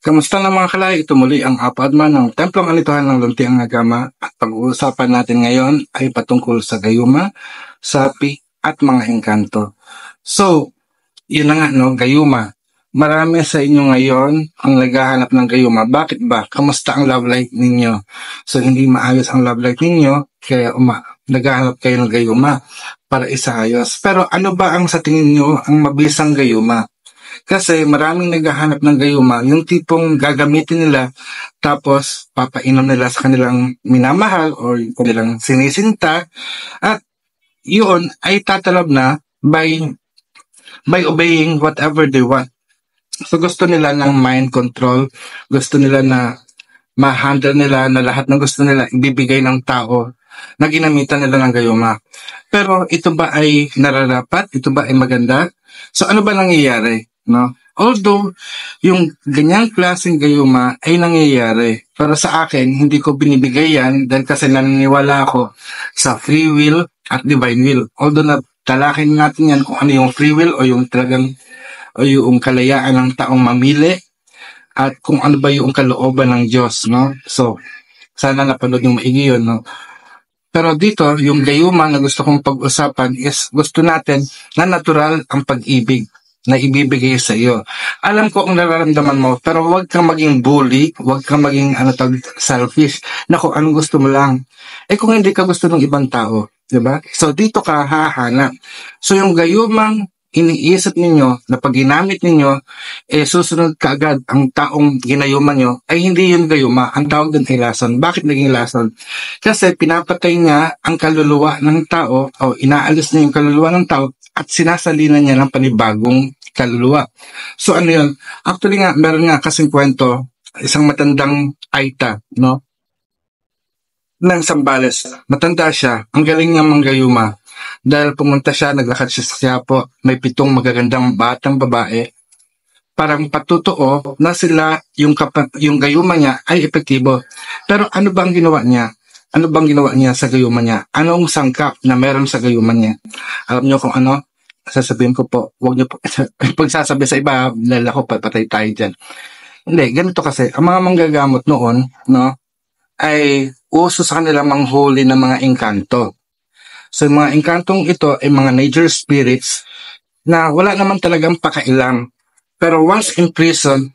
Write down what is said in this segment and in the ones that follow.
Kamusta na mga kalay? Ito muli ang apadman ng Templong Alituhan ng Luntiang Agama at pag-uusapan natin ngayon ay patungkol sa gayuma, sapi at mga engkanto. So, yun na nga no, gayuma. Marami sa inyo ngayon ang naghahanap ng gayuma. Bakit ba? Kamusta ang love life ninyo? So, hindi maayos ang love life ninyo, kaya naghahanap kayo ng gayuma para isaayos. Pero ano ba ang sa tingin nyo ang mabisang gayuma? Kasi maraming naghahanap ng gayuma, yung tipong gagamitin nila tapos papainom nila sa kanilang minamahal o yung kanilang sinisinta at yun ay tatalab na by obeying whatever they want. So gusto nila ng mind control, gusto nila na ma-handle nila na lahat ng gusto nila ibibigay ng tao na ginamitan nila ng gayuma. Pero ito ba ay nararapat? Ito ba ay maganda? So ano ba nangyayari? No? Although, yung ganyang klaseng gayuma ay nangyayari. Pero sa akin, hindi ko binibigay yan dahil kasi naniniwala ako sa free will at divine will. Although talakin natin yan kung ano yung free will o yung talagang o yung kalayaan ng taong mamili at kung ano ba yung kalooban ng Diyos, no? So, sana napanood yung maigi yun, no? Pero dito, yung gayuma na gusto kong pag-usapan is gusto natin na natural ang pag-ibig na ibibigay sa iyo. Alam ko ang nararamdaman mo, pero huwag kang maging bully, huwag kang maging selfish, na kung anong gusto mo lang. Eh kung hindi ka gusto ng ibang tao, di ba? So dito ka hahanap. So yung gayumang iniisip ninyo na pag ginamit ninyo, susunod kaagad ang taong ginayuman nyo, ay hindi yun gayuma. Ang tawag din ay lason. Bakit naging lason? Kasi pinapatay niya ang kaluluwa ng tao o inaalis niya yung kaluluwa ng tao at sinasalina niya ng panibagong kaluluwa. So ano yun? Actually nga, meron nga kasing kwento, isang matandang Aita, no? Ng Sambales. Matanda siya, ang galing niya manggayuma. Dahil pumunta siya, naglakad siya sa Quiapo, may 7 magagandang batang babae. Parang patutuo na sila, yung gayuma niya ay epektibo. Pero ano bang ginawa niya? Ano bang ginawa niya sa gayuma niya? Anong sangkap na meron sa gayuma niya? Alam niyo kung ano? Sasabihin ko po, huwag niyo po, pagsasabi sa iba, lalako, patay tayo dyan. Hindi, ganito kasi, ang mga manggagamot noon, no, ay uso sa kanila manghuli ng mga engkanto. So, yung mga engkantong ito ay mga nature spirits na wala naman talagang pakailang. Pero once in prison,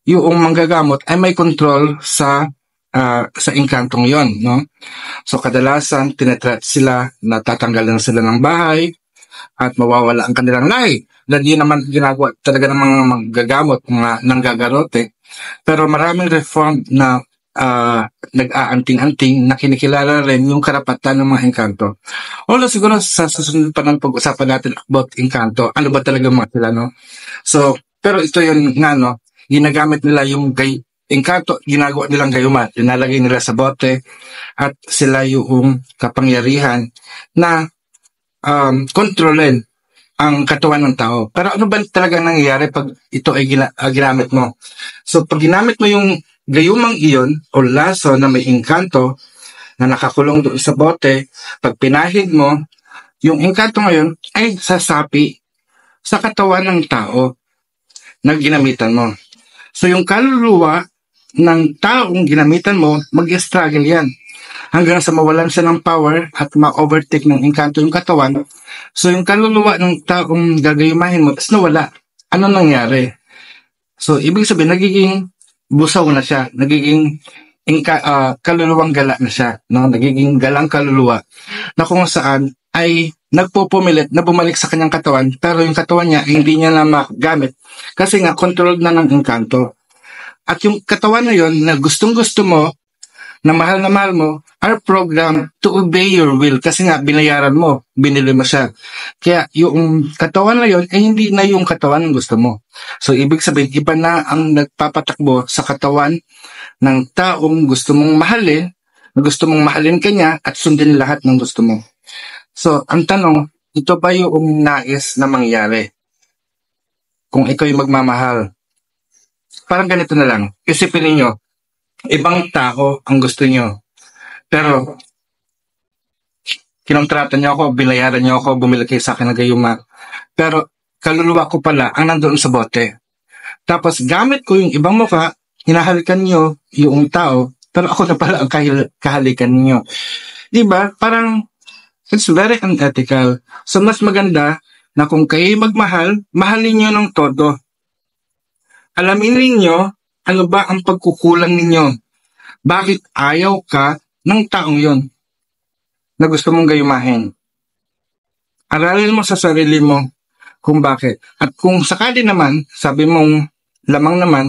yung manggagamot ay may control sa engkantong yon, no? So, kadalasan, tinatrat sila na tatanggalan sila ng bahay at mawawala ang kanilang lahi. Dahil yun naman ginagawa talaga ng mga manggagamot, mga nanggagarote. Pero maraming reformed na nag-aanting-anting na kinikilala rin yung karapatan ng mga engkanto. Although siguro sa susunod pa ng pag-usapan natin about engkanto, ano ba talaga mga sila, no? So, pero ito yun nga, no? Ginagamit nila yung engkanto, ginagawa nilang gayuma, dinalagay nila sa bote at sila yung kapangyarihan na kontrolin ang katawan ng tao. Pero ano ba talaga nangyayari pag ito ay ginamit mo? So, pag ginamit mo yung gayumang iyon o laso na may engkanto na nakakulong doon sa bote, pag pinahid mo, yung engkanto ngayon ay sasapi sa katawan ng tao na ginamitan mo. So, yung kaluluwa ng taong ginamitan mo, mag-struggle yan hanggang sa mawalan siya ng power at ma-overtake ng engkanto yung katawan. So, yung kaluluwa ng taong gagayumahin mo, is nawala. Ano nangyari? So, ibig sabihin, nagiging busaw na siya, nagiging kaluluwang gala na siya, no? Nagiging galang kaluluwa na kung saan ay nagpupumilit na bumalik sa kanyang katawan, pero yung katawan niya hindi niya na magamit kasi nga controlled na ng engkanto. At yung katawan na yon na gustong-gusto mo, na mahal mo, are programmed to obey your will kasi nga binayaran mo, binili mo siya. Kaya yung katawan na yon ay hindi na yung katawan ng gusto mo. So ibig sabihin, iba na ang nagpapatakbo sa katawan ng taong gusto mong mahalin, na gusto mong mahalin kanya at sundin lahat ng gusto mo. So ang tanong, ito ba yung nais na mangyari? Kung ikaw yung magmamahal, parang ganito na lang, isipin ninyo, ibang tao ang gusto nyo. Pero, kinontrata niyo ako, binayaran niyo ako, bumili kayo sa akin ng gayuma. Pero, kaluluwa ko pala ang nandoon sa bote. Tapos gamit ko yung ibang mukha, hinahalikan nyo yung tao, pero ako na pala ang kahalikan niyo. Diba? Parang it's very unethical. So mas maganda na kung kayo magmahal, mahalin nyo ng todo. Alamin ninyo ano ba ang pagkukulang ninyo. Bakit ayaw ka ng taong yon na gusto mong gayumahin? Aralin mo sa sarili mo kung bakit. At kung sakali naman, sabi mong lamang naman,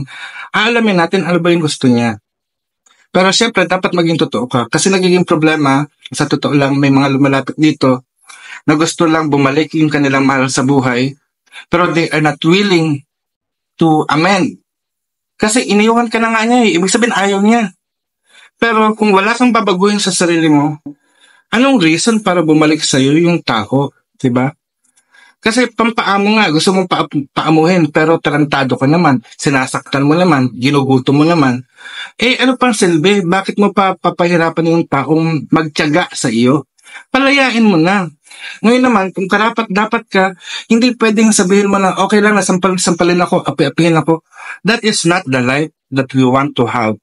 aalamin natin ano ba yung gusto niya. Pero siyempre, dapat maging totoo ka. Kasi nagiging problema, sa totoo lang, may mga lumalapit dito na gusto lang bumalik yung kanilang mahal sa buhay, pero they are not willing to amend. Kasi iniwan ka na nga niya eh. Ibig sabihin, ayaw niya. Pero kung wala kang babaguhin sa sarili mo, anong reason para bumalik sa'yo yung tao? Diba? Kasi pampaamo nga, gusto mong paamuhin, pero tarantado ka naman, sinasaktan mo naman, ginuguto mo naman. Eh, ano pang silbi? Bakit mo pa papahirapan yung taong magtiyaga sa iyo? Palayain mo na. Ngayon naman, kung karapat-dapat ka, hindi pwedeng sabihin mo na, okay lang, sampalin ako, api-apihin ako. That is not the life that we want to have.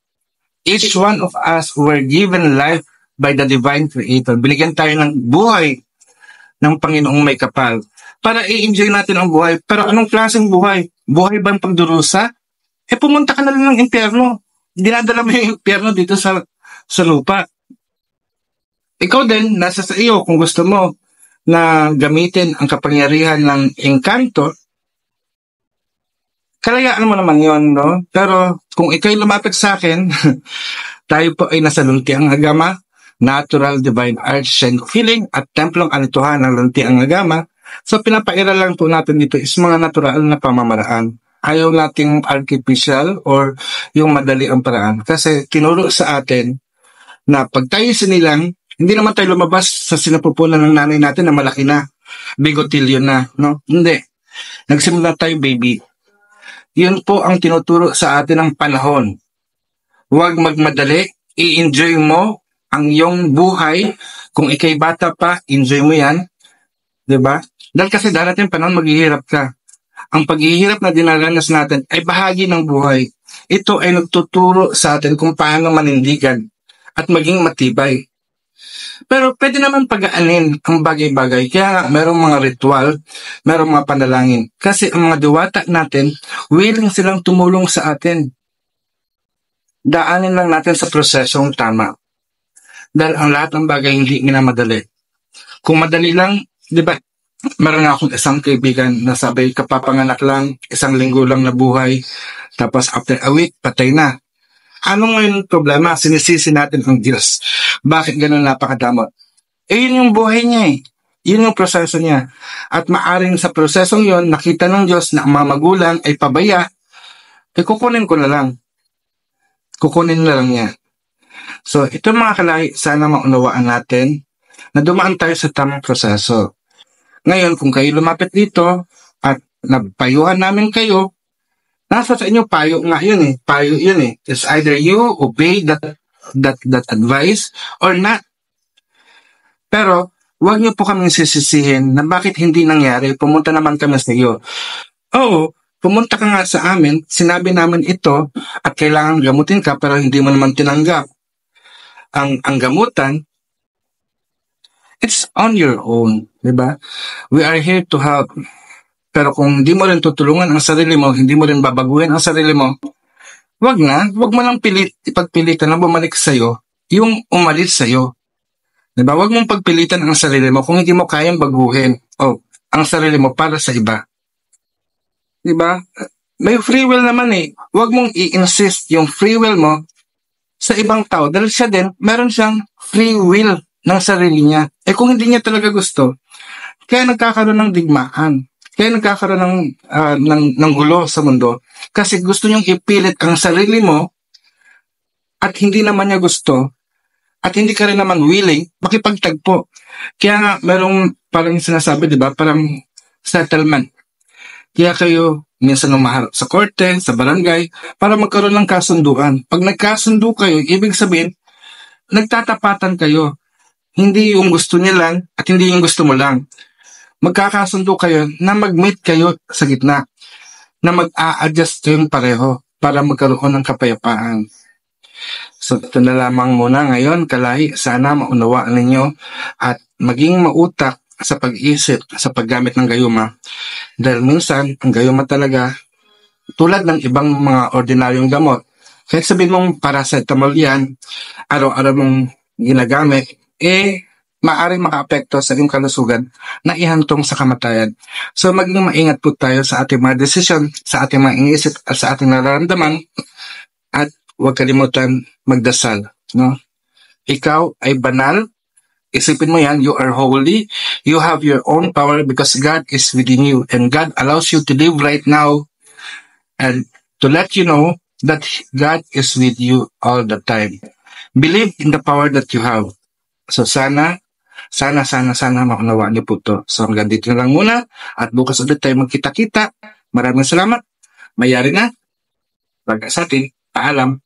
Each one of us were given life by the divine creator. Binigyan tayo ng buhay ng Panginoong may kapal para i-enjoy natin ang buhay. Pero anong klaseng buhay? Buhay bang pagdurusa? Eh pumunta ka na lang ng impyerno. Dinadala mo yung impyerno dito sa lupa. Ikaw din, nasa sa iyo kung gusto mo na gamitin ang kapangyarihan ng engkanto, kalayaan mo naman yon, no? Pero kung ikaw'y lumapit sa akin, tayo po ay nasa Luntiang Agama, Natural Divine Arts Shen Healing at Templong Alituhan ng Luntiang Agama. So pinapairal lang po natin dito is mga natural na pamamaraan. Ayaw nating artificial or yung madali ang paraan. Kasi tinuro sa atin na pag tayo sinilang, hindi naman tayo lumabas sa sinapupunan ng nanay natin na malaki na, bigotilyo na, no? Hindi. Nagsimula tayo baby. Yun po ang tinuturo sa atin ng panahon. Huwag magmadali, i-enjoy mo ang iyong buhay. Kung ikay bata pa, enjoy mo yan. Diba? Dahil kasi darating panahon maghihirap ka. Ang paghihirap na dinaranas natin ay bahagi ng buhay. Ito ay nagtuturo sa atin kung paano manindigan at maging matibay. Pero pwede naman pagaanin ang bagay-bagay. Kaya merong mga ritual, merong mga panalangin. Kasi ang mga diwata natin, willing silang tumulong sa atin. Daanin lang natin sa prosesong tama. Dahil ang lahat ng bagay hindi minamadali. Kung madali lang, di ba, meron nga akong isang kaibigan na sabi, kapapanganak lang, 1 linggo lang na buhay, tapos after a week, patay na. Ano ngayon problema? Sinisisi natin ang Diyos. Bakit ganun napakadamot? Eh, yun yung buhay niya eh. Yun yung proseso niya. At maaring sa prosesong yon nakita ng Diyos na ang mga magulang ay pabaya, eh kukunin ko na lang. Kukunin na lang niya. So, ito mga kalahi, sana maunawaan natin na dumaan tayo sa tamang proseso. Ngayon, kung kayo lumapit dito at napayuhan namin kayo, nasa sa inyo payo nga yun eh. Payo yun eh. It's either you obey that advice or not. Pero, huwag niyo po kaming sisisihin na bakit hindi nangyari. Pumunta naman kami sa iyo. Oo, pumunta ka nga sa amin, sinabi namin ito at kailangan gamutin ka pero hindi mo naman tinanggap. Ang gamutan, it's on your own. Diba? We are here to help. Pero kung hindi mo rin tutulungan ang sarili mo, hindi mo rin babaguhin ang sarili mo, wag mo lang ipagpilitan na bumalik sa'yo, yung umalis sa'yo. Diba? Wag mong pagpilitan ang sarili mo kung hindi mo kayang baguhin ang sarili mo para sa iba. Diba? May free will naman eh. Wag mong i-insist yung free will mo sa ibang tao dahil siya din, meron siyang free will ng sarili niya. Eh kung hindi niya talaga gusto, kaya nagkakaroon ng digmaan. Kaya nagkakaroon ng gulo sa mundo. Kasi gusto niyong ipilit ang sarili mo at hindi naman niya gusto at hindi ka rin naman willing makipagtagpo. Kaya nga merong parang sinasabi, di ba? Parang settlement. Kaya kayo minsan umaharap sa korte, sa barangay, para magkaroon ng kasunduan. Pag nagkasundo kayo, ibig sabihin, nagtatapatan kayo. Hindi yung gusto niya lang at hindi yung gusto mo lang. Magkakasundo kayo na mag-meet kayo sa gitna. na mag-a-adjust kayong pareho para magkaroon ng kapayapaan. So ito na lamang muna ngayon, kalahi, sana maunawaan ninyo at maging mautak sa pag-isip, sa paggamit ng gayuma. Dahil minsan, ang gayuma talaga, tulad ng ibang mga ordinaryong gamot, kahit sabihin mong paracetamol yan, araw-araw mong ginagamit, maaaring makaapekto sa iyong kalusugan na ihantong sa kamatayan. So maging maingat po tayo sa ating mga desisyon, sa ating mga iniisip at sa ating nararamdaman, at huwag kalimutan magdasal. No? Ikaw ay banal. Isipin mo yan, you are holy. You have your own power because God is within you. And God allows you to live right now and to let you know that God is with you all the time. Believe in the power that you have. So sana maunawaan niyo po ito. So hanggang dito na lang muna at bukas ulit tayo magkita-kita. Maraming salamat. Mayari na. Pagka sa atin, paalam.